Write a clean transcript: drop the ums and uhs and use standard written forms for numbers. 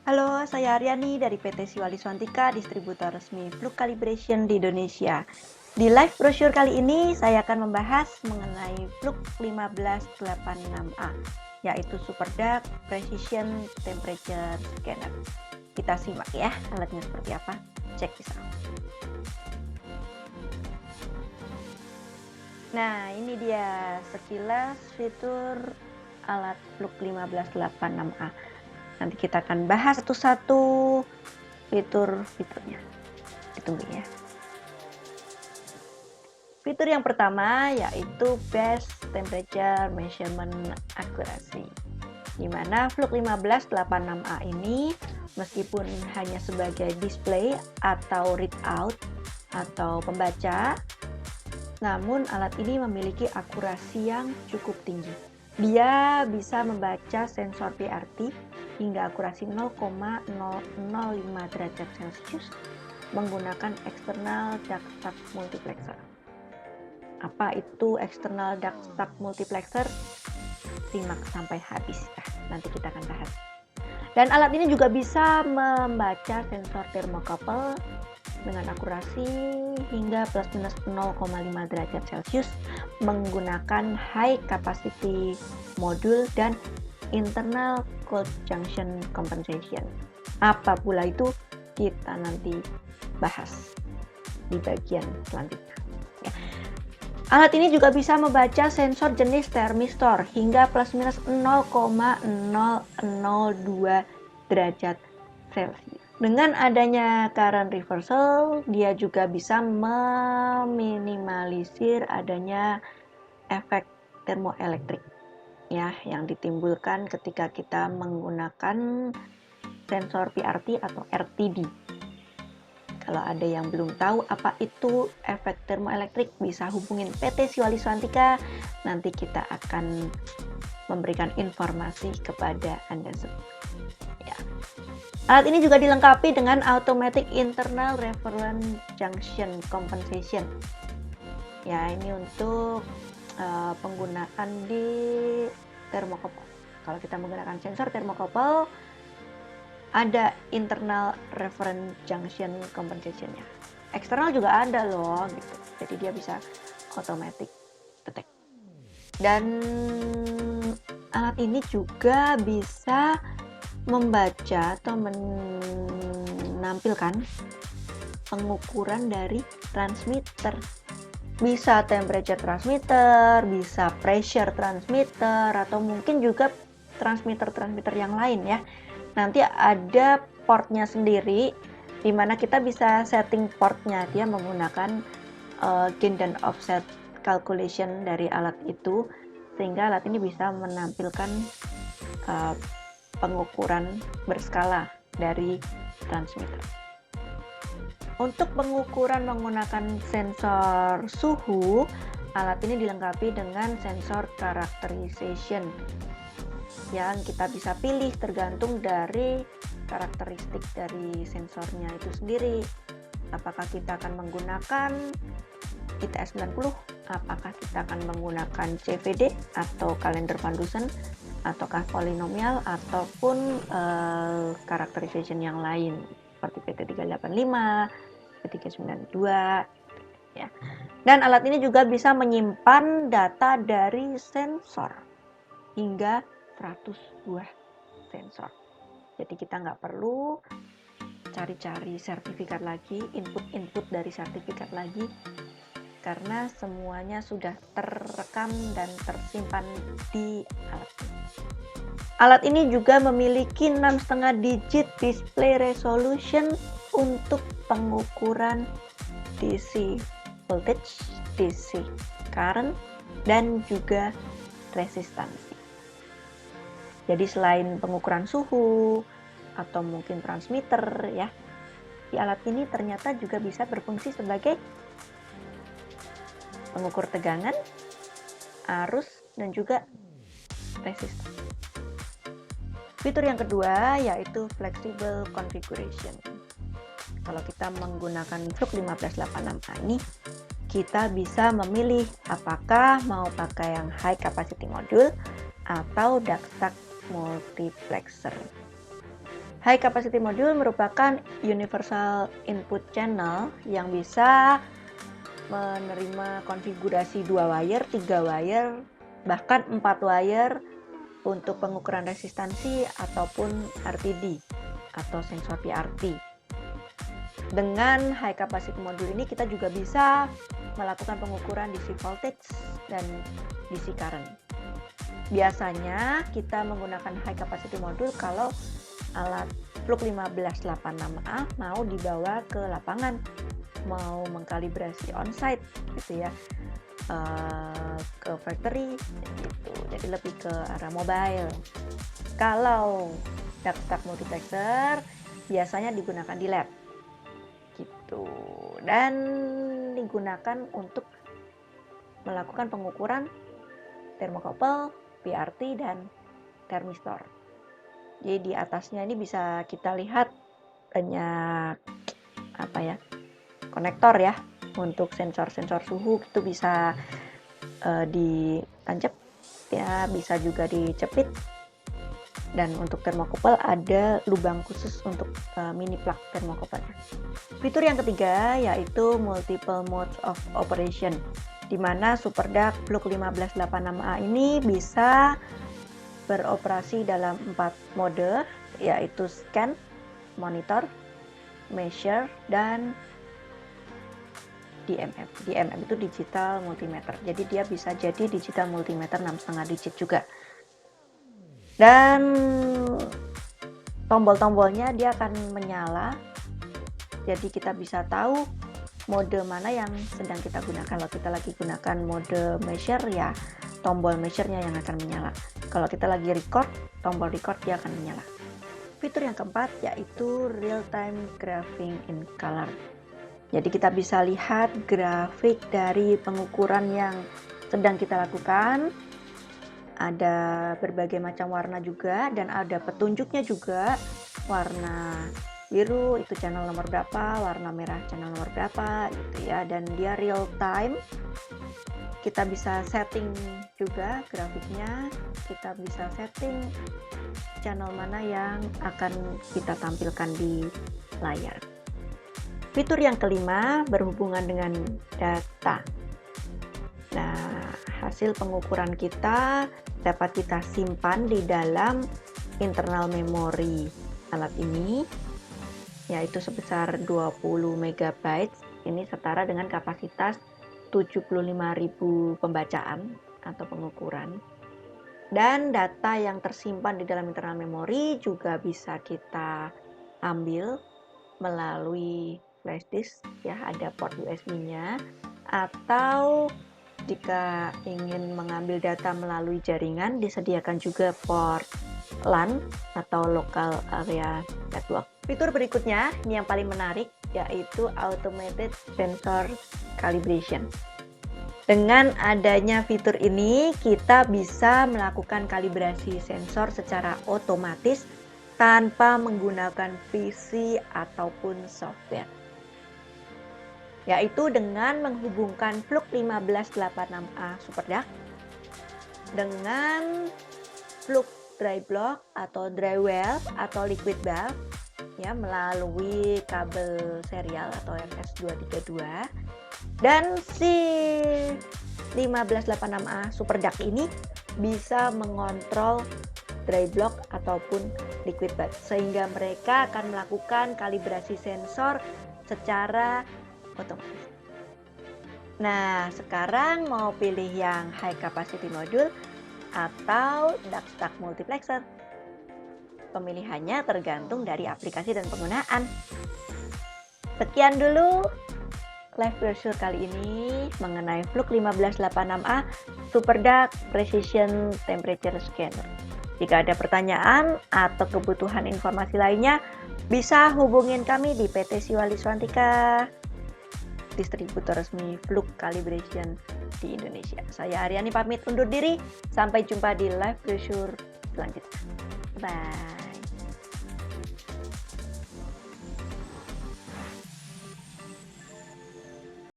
Halo, saya Aryani dari PT Siwali Swantika, distributor resmi Plug Calibration di Indonesia. Di live brochure kali ini, saya akan membahas mengenai Plug 1586A, yaitu Super Dark Precision Temperature Scanner. Kita simak ya, alatnya seperti apa. Check this out. Nah, ini dia sekilas fitur alat Plug 1586A. Nanti kita akan bahas satu-satu fitur-fiturnya. Ditunggu ya. Fitur yang pertama yaitu Best Temperature Measurement Accuracy, di mana Plug 1586A ini meskipun hanya sebagai display atau readout atau pembaca, namun alat ini memiliki akurasi yang cukup tinggi. Dia bisa membaca sensor PRT hingga akurasi 0,005 derajat Celcius menggunakan external dark-stack multiplexer. Apa itu external dark-stack multiplexer? Simak sampai habis ya, nanti kita akan bahas. Dan alat ini juga bisa membaca sensor thermocouple dengan akurasi hingga plus minus 0,5 derajat Celcius menggunakan high capacity module dan internal cold junction compensation. Apa pula itu, kita nanti bahas di bagian selanjutnya. Ya. Alat ini juga bisa membaca sensor jenis termistor hingga plus minus 0,002 derajat Celcius. Dengan adanya current reversal, dia juga bisa meminimalisir adanya efek termoelektrik ya yang ditimbulkan ketika kita menggunakan sensor PRT atau RTD. Kalau ada yang belum tahu apa itu efek termoelektrik, bisa hubungin PT Siwali Swantika, nanti kita akan memberikan informasi kepada Anda semua. Ya. Alat ini juga dilengkapi dengan Automatic Internal Reference Junction Compensation. Ya, ini untuk penggunaan di thermocouple. Kalau kita menggunakan sensor thermocouple, ada internal reference junction compensation-nya. Eksternal juga ada loh, gitu. Jadi dia bisa automatic detect. Dan alat ini juga bisa membaca atau menampilkan pengukuran dari transmitter. Bisa temperature transmitter, bisa pressure transmitter, atau mungkin juga transmitter-transmitter yang lain ya. Nanti ada portnya sendiri, di mana kita bisa setting portnya. Dia menggunakan gain dan offset calculation dari alat itu, sehingga alat ini bisa menampilkan pengukuran berskala dari transmitter. Untuk pengukuran menggunakan sensor suhu, alat ini dilengkapi dengan sensor characterization yang kita bisa pilih tergantung dari karakteristik dari sensornya itu sendiri. Apakah kita akan menggunakan ITS 90, apakah kita akan menggunakan CVD atau kalender Van Dusen, ataukah polinomial ataupun characterization yang lain seperti PT385, PT392 ya. Dan alat ini juga bisa menyimpan data dari sensor hingga 100 buah sensor. Jadi kita nggak perlu cari-cari sertifikat lagi, input dari sertifikat lagi, karena semuanya sudah terekam dan tersimpan di alat ini. Alat ini juga memiliki 6,5 digit display resolution untuk pengukuran DC voltage, DC current, dan juga resistansi. Jadi selain pengukuran suhu atau mungkin transmitter ya, di alat ini ternyata juga bisa berfungsi sebagai pengukur tegangan, arus, dan juga resistance. Fitur yang kedua yaitu flexible configuration. Kalau kita menggunakan Plug 1586A ini, kita bisa memilih apakah mau pakai yang high capacity module atau dark stack multiplexer. High capacity module merupakan universal input channel yang bisa menerima konfigurasi 2 wire, 3 wire, bahkan 4 wire untuk pengukuran resistansi ataupun RTD atau sensor PRT. Dengan high capacity module ini kita juga bisa melakukan pengukuran DC voltage dan DC current. Biasanya kita menggunakan high capacity module kalau alat Fluke 1586A mau dibawa ke lapangan, mau mengkalibrasi on-site gitu ya, ke factory gitu, jadi lebih ke arah mobile. Kalau duct-stack multiplexer biasanya digunakan di lab gitu, dan digunakan untuk melakukan pengukuran thermocouple, PRT, dan thermistor. Jadi di atasnya ini bisa kita lihat banyak konektor ya, untuk sensor-sensor suhu itu bisa ditancap ya, bisa juga dicepit. Dan untuk thermocouple ada lubang khusus untuk mini plug thermocouple-nya. Fitur yang ketiga yaitu multiple modes of operation, di mana SuperDuck Fluke 1586A ini bisa beroperasi dalam 4 mode, yaitu scan, monitor, measure, dan DMM. DMM itu digital multimeter. Jadi dia bisa jadi digital multimeter 6,5 digit juga. Dan tombol-tombolnya dia akan menyala. Jadi kita bisa tahu mode mana yang sedang kita gunakan. Kalau kita lagi gunakan mode measure ya, tombol measure-nya yang akan menyala. Kalau kita lagi record, tombol record dia akan menyala. Fitur yang keempat yaitu real time graphing in color. Jadi kita bisa lihat grafik dari pengukuran yang sedang kita lakukan. Ada berbagai macam warna juga, dan ada petunjuknya juga. Warna biru itu channel nomor berapa, warna merah channel nomor berapa gitu ya, dan dia real time. Kita bisa setting juga grafiknya, kita bisa setting channel mana yang akan kita tampilkan di layar. Fitur yang kelima berhubungan dengan data. Nah, hasil pengukuran kita dapat kita simpan di dalam internal memory alat ini, yaitu sebesar 20 MB. Ini setara dengan kapasitas 75.000 pembacaan atau pengukuran. Dan data yang tersimpan di dalam internal memory juga bisa kita ambil melalui flash disk ya, ada port USB-nya, atau jika ingin mengambil data melalui jaringan disediakan juga port LAN atau local area network. Fitur berikutnya ini yang paling menarik, yaitu automated sensor calibration. Dengan adanya fitur ini, kita bisa melakukan kalibrasi sensor secara otomatis tanpa menggunakan PC ataupun software. Yaitu dengan menghubungkan Fluke 1586A SuperDuck dengan Fluke dry block atau dry valve atau liquid valve ya, melalui kabel serial atau RS232. Dan si 1586A SuperDuck ini bisa mengontrol dry block ataupun liquid valve, sehingga mereka akan melakukan kalibrasi sensor secara otomatis. Nah, sekarang mau pilih yang high capacity module atau duct-stack multiplexer? Pemilihannya tergantung dari aplikasi dan penggunaan. Sekian dulu live brochure kali ini mengenai Fluke 1586A SuperDuck Precision Temperature Scanner. Jika ada pertanyaan atau kebutuhan informasi lainnya, bisa hubungin kami di PT Siwali Swantika, distributor resmi Fluke Calibration di Indonesia. Saya Aryani pamit undur diri, sampai jumpa di live brochure selanjutnya. Bye.